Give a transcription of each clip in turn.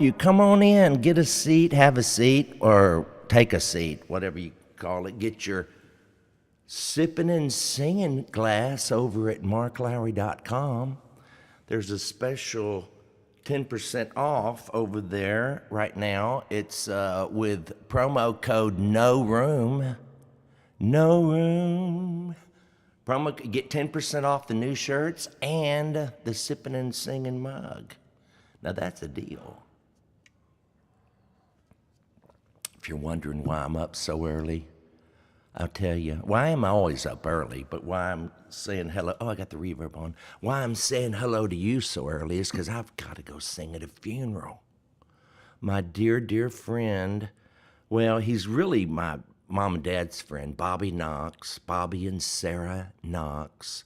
You come on in, get a seat, have a seat, or take a seat, whatever you call it. Get your sipping and singing glass over at marklowry.com. There's a special 10% off over there right now. It's with promo code No Room. No Room. Get 10% off the new shirts and the sipping and singing mug. Now that's a deal. If you're wondering why I'm up so early, I'll tell you. Why am I always up early? But why I'm saying hello, I got the reverb on. Why I'm saying hello to you so early is because I've got to go sing at a funeral. My dear, dear friend, well, he's really my mom and dad's friend, Bobby Knox. Bobby and Sarah Knox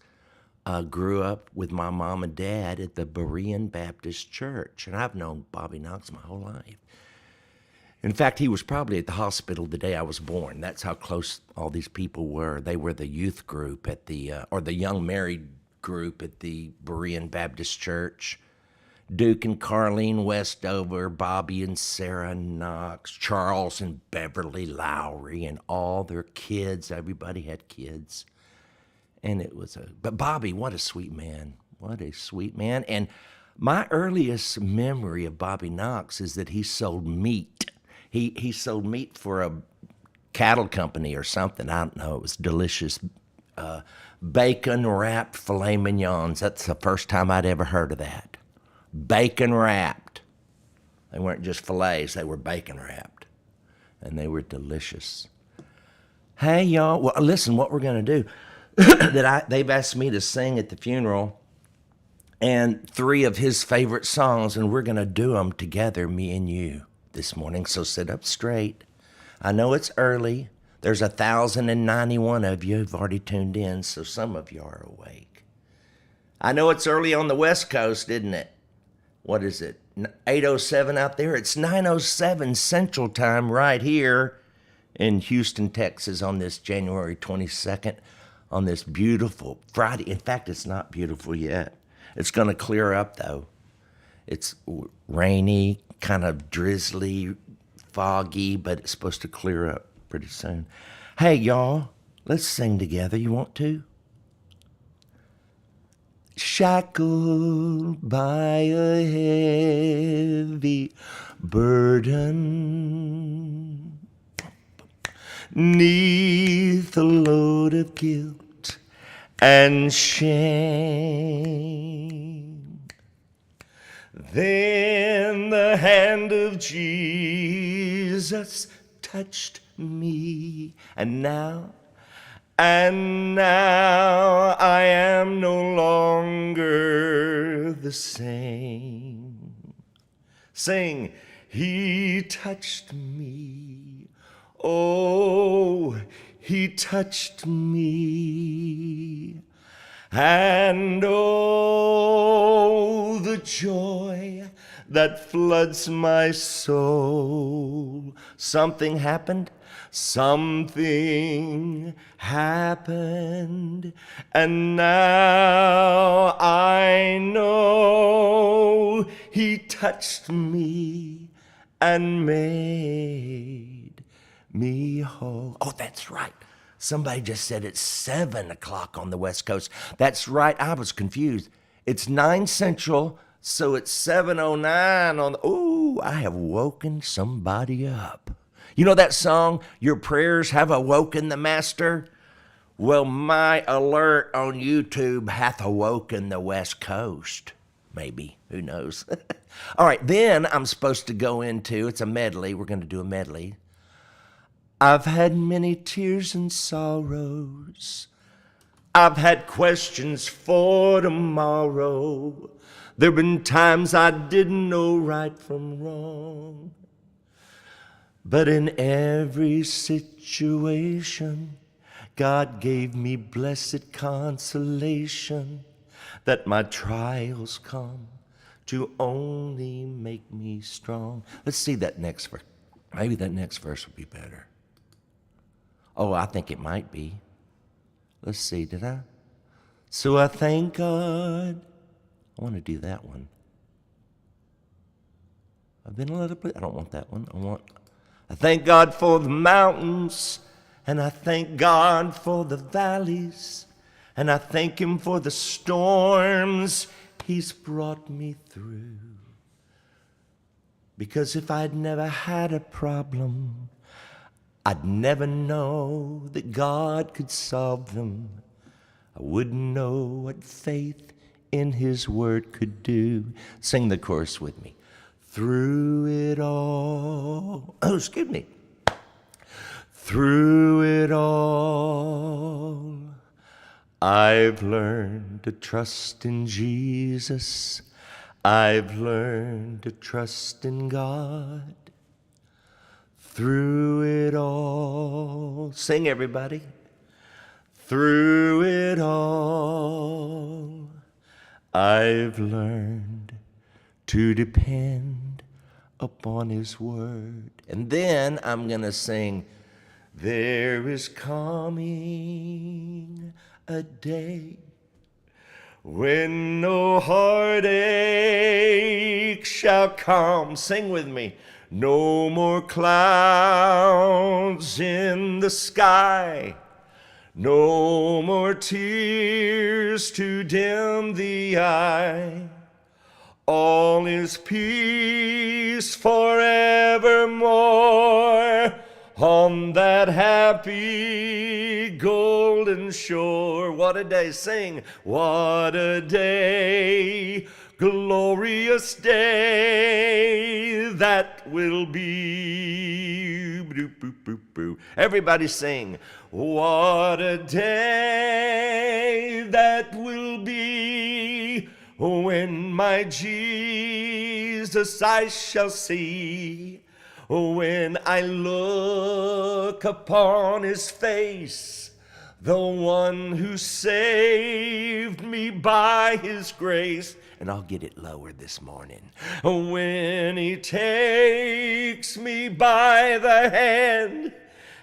grew up with my mom and dad at the Berean Baptist Church. And I've known Bobby Knox my whole life. In fact, he was probably at the hospital the day I was born. That's how close all these people were. They were the youth group at or the young married group at the Berean Baptist Church. Duke and Carlene Westover, Bobby and Sarah Knox, Charles and Beverly Lowry, and all their kids. Everybody had kids. And but Bobby, what a sweet man. What a sweet man. And my earliest memory of Bobby Knox is that he sold meat. He sold meat for a cattle company or something. I don't know. It was delicious. Bacon-wrapped filet mignons. That's the first time I'd ever heard of that. Bacon-wrapped. They weren't just fillets. They were bacon-wrapped. And they were delicious. Hey, y'all. Well, listen, what we're going to do. They've asked me to sing at the funeral. And 3 of his favorite songs. And we're going to do them together, me and you, this morning. So sit up straight. I know it's early. There's 1,091 of you who've already tuned in, so some of you are awake. I know it's early on the West Coast, isn't it? What is it? 8:07 out there? It's 9:07 Central Time right here in Houston, Texas on this January 22nd on this beautiful Friday. In fact, it's not beautiful yet. It's going to clear up, though. It's rainy, kind of drizzly, foggy, but it's supposed to clear up pretty soon. Hey, y'all, let's sing together. You want to? Shackled by a heavy burden, 'neath a load of guilt and shame. Then the hand of Jesus touched me, and now I am no longer the same. Sing, He touched me, oh, He touched me. And oh, the joy that floods my soul. Something happened, and now I know He touched me and made me whole. Oh, that's right. Somebody just said it's 7 o'clock on the West Coast. That's right. I was confused. It's 9 Central, so it's 7:09 on the... Ooh, I have woken somebody up. You know that song, Your Prayers Have Awoken the Master? Well, my alert on YouTube hath awoken the West Coast. Maybe. Who knows? All right, then I'm supposed to go into... It's a medley. We're going to do a medley. I've had many tears and sorrows. I've had questions for tomorrow. There've been times I didn't know right from wrong. But in every situation, God gave me blessed consolation that my trials come to only make me strong. Let's see that next verse. Maybe that next verse will be better. Oh, I think it might be. Let's see, did I? So I thank God. I want to do that one. I've been a little bit. I don't want that one. I thank God for the mountains, and I thank God for the valleys, and I thank Him for the storms He's brought me through. Because if I'd never had a problem, I'd never know that God could solve them. I wouldn't know what faith in His Word could do. Sing the chorus with me. Through it all, excuse me. Through it all, I've learned to trust in Jesus. I've learned to trust in God. Through it all, sing everybody. Through it all, I've learned to depend upon His Word. And then I'm going to sing, there is coming a day when no heartache shall come. Sing with me. No more clouds in the sky. No more tears to dim the eye. All is peace forevermore on that happy golden shore. What a day. Sing. What a day, glorious day that will be. Boop, boop, boop, boop. Everybody sing. What a day that will be when my Jesus I shall see. When I look upon His face, the one who saved me by His grace. And I'll get it lower this morning. When He takes me by the hand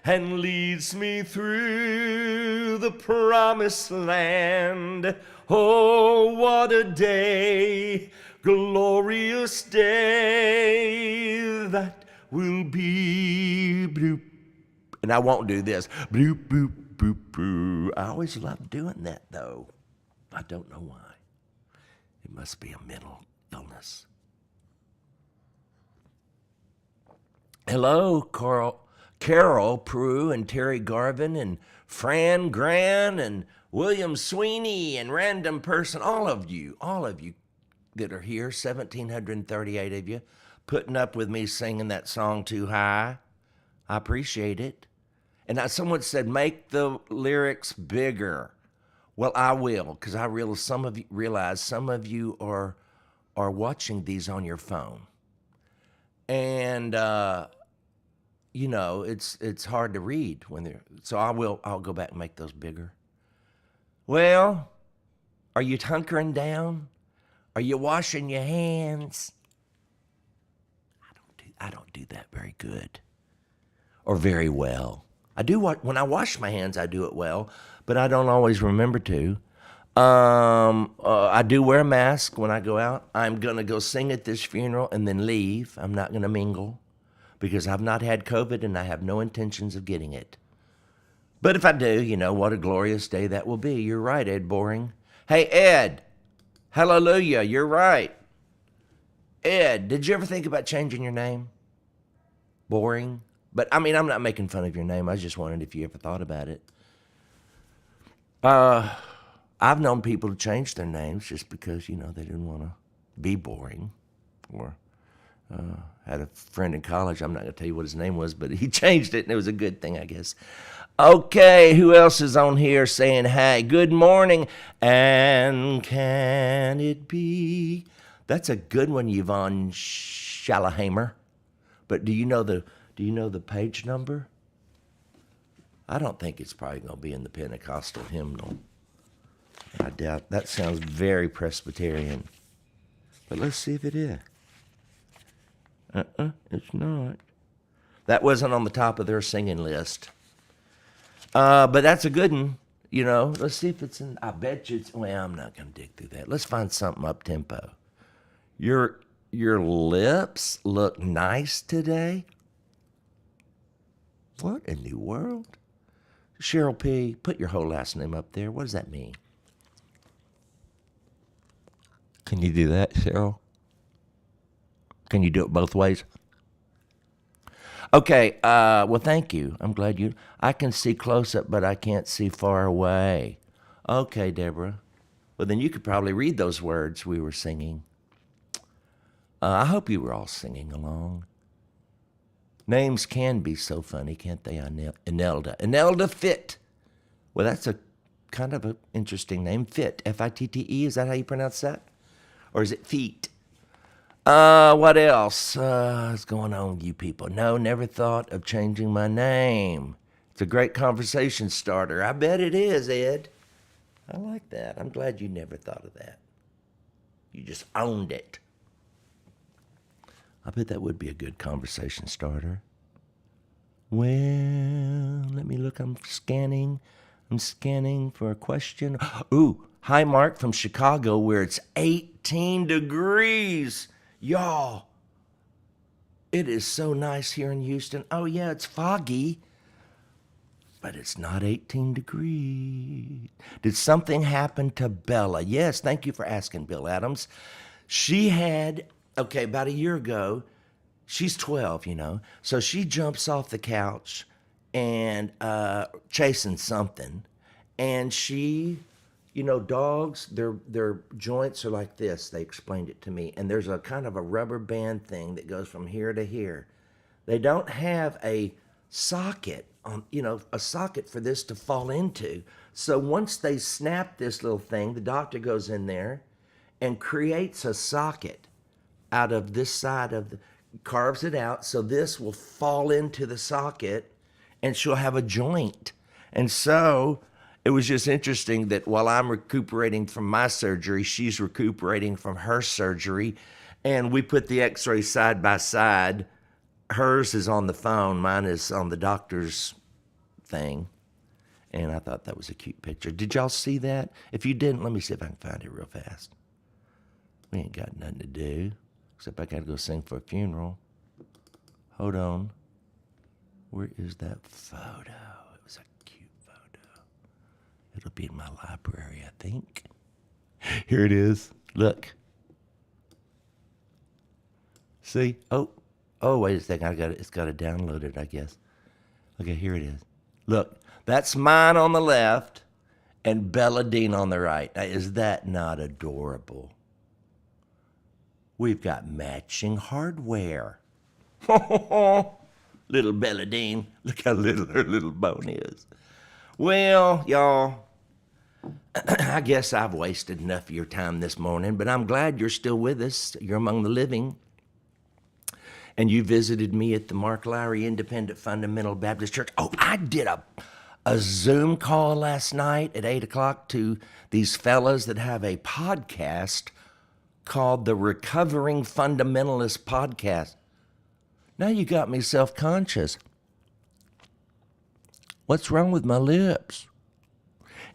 and leads me through the promised land. Oh, what a day, glorious day that will be. Bloop. And I won't do this. Bloop, boop, boop, boop. I always love doing that, though. I don't know why. It must be a mental illness. Hello, Carol Prue and Terry Garvin and Fran Gran and William Sweeney and Random Person, all of you that are here, 1,738 of you, putting up with me singing that song too high. I appreciate it. And someone said, make the lyrics bigger. Well, I will, because I realize some of you are watching these on your phone. And it's hard to read when they're, so I'll go back and make those bigger. Well, are you hunkering down? Are you washing your hands? I don't do that very good or very well. I do when I wash my hands, I do it well, but I don't always remember to. I do wear a mask when I go out. I'm going to go sing at this funeral and then leave. I'm not going to mingle because I've not had COVID and I have no intentions of getting it. But if I do, what a glorious day that will be. You're right, Ed Boring. Hey, Ed, hallelujah, you're right. Ed, did you ever think about changing your name? Boring. But, I'm not making fun of your name. I just wondered if you ever thought about it. I've known people to change their names just because, they didn't want to be boring. Or had a friend in college, I'm not going to tell you what his name was, but he changed it, and it was a good thing, I guess. Okay, who else is on here saying, hey, good morning, and can it be? That's a good one, Yvonne Schallaheimer. But do you know the page number? I don't think it's probably going to be in the Pentecostal hymnal. I doubt. That sounds very Presbyterian. But let's see if it is. It's not. That wasn't on the top of their singing list. But that's a good one. Let's see if it's in. I bet you it's. Well, I'm not going to dig through that. Let's find something up tempo. You're Your lips look nice today? What in the world? Cheryl P., put your whole last name up there. What does that mean? Can you do that, Cheryl? Can you do it both ways? Okay, well, thank you. I'm glad you... I can see close up, but I can't see far away. Okay, Deborah. Well, then you could probably read those words we were singing. I hope you were all singing along. Names can be so funny, can't they? Inelda. Inelda Fit. Well, that's a kind of an interesting name. Fit. F-I-T-T-E. Is that how you pronounce that? Or is it feet? What else is going on with you people? No, never thought of changing my name. It's a great conversation starter. I bet it is, Ed. I like that. I'm glad you never thought of that. You just owned it. I bet that would be a good conversation starter. Well, let me look. I'm scanning for a question. Ooh, hi, Mark from Chicago, where it's 18 degrees. Y'all, it is so nice here in Houston. Oh, yeah, it's foggy, but it's not 18 degrees. Did something happen to Bella? Yes, thank you for asking, Bill Adams. She had, about a year ago, she's 12, so she jumps off the couch and chasing something, and she, dogs, their joints are like this. They explained it to me, and there's a kind of a rubber band thing that goes from here to here. They don't have a socket a socket for this to fall into. So once they snap this little thing, the doctor goes in there and creates a socket out of this side of carves it out, so this will fall into the socket and she'll have a joint. And so it was just interesting that while I'm recuperating from my surgery, she's recuperating from her surgery, and we put the x-ray side by side. Hers is on the phone, mine is on the doctor's thing, and I thought that was a cute picture. Did y'all see that? If you didn't, let me see if I can find it real fast. We ain't got nothing to do, except I gotta go sing for a funeral. Hold on. Where is that photo? It was a cute photo. It'll be in my library, I think. Here it is. Look. See? Oh, wait a second. It's got to download it, I guess. Okay, here it is. Look, that's mine on the left and Bella Dean on the right. Now, is that not adorable? We've got matching hardware. Little Bella Dean. Look how little her little bone is. Well, y'all, I guess I've wasted enough of your time this morning, but I'm glad you're still with us. You're among the living. And you visited me at the Mark Lowry Independent Fundamental Baptist Church. Oh, I did a Zoom call last night at 8 o'clock to these fellas that have a podcast called the Recovering Fundamentalist Podcast. Now you got me self-conscious. What's wrong with my lips?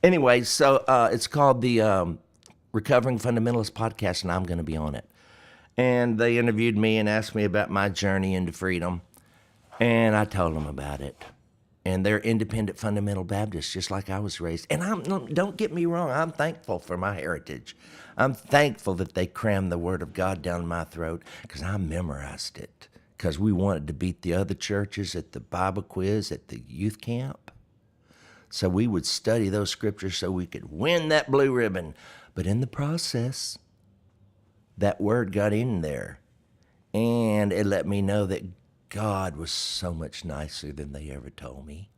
Anyway, so it's called the Recovering Fundamentalist Podcast, and I'm going to be on it. And they interviewed me and asked me about my journey into freedom, and I told them about it. And they're independent fundamental Baptists, just like I was raised. And don't get me wrong, I'm thankful for my heritage. I'm thankful that they crammed the Word of God down my throat, because I memorized it, because we wanted to beat the other churches at the Bible quiz at the youth camp. So we would study those scriptures so we could win that blue ribbon. But in the process, that word got in there, and it let me know that God was so much nicer than they ever told me.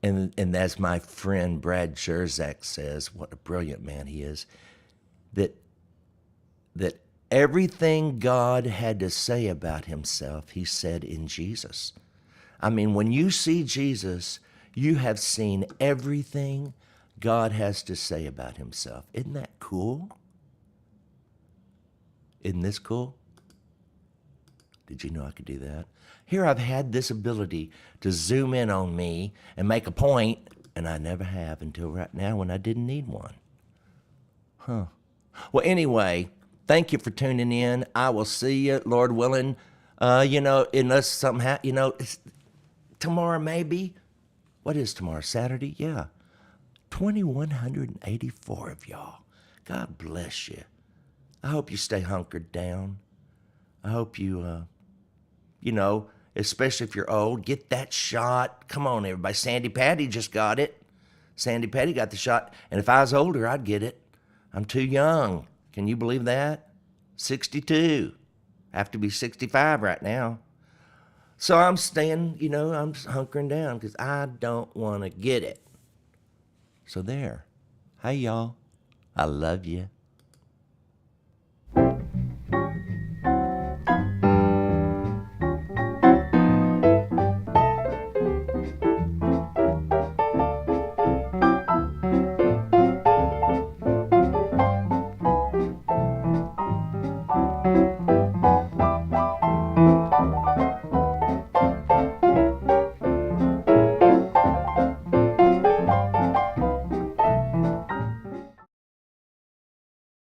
And as my friend Brad Sherzak says, what a brilliant man he is, that everything God had to say about himself, he said in Jesus. I mean, when you see Jesus, you have seen everything God has to say about himself. Isn't that cool? Isn't this cool? Did you know I could do that? Here I've had this ability to zoom in on me and make a point, and I never have until right now when I didn't need one. Well, anyway, Thank you for tuning in. I will see you, Lord willing. Unless something it's tomorrow maybe. What is tomorrow? Saturday? Yeah. 2,184 of y'all. God bless you. I hope you stay hunkered down. I hope you, especially if you're old, get that shot. Come on, everybody. Sandy Patty just got it. Sandy Patty got the shot. And if I was older, I'd get it. I'm too young. Can you believe that? 62. I have to be 65 right now. So I'm staying, I'm hunkering down because I don't want to get it. So there. Hey, y'all. I love you.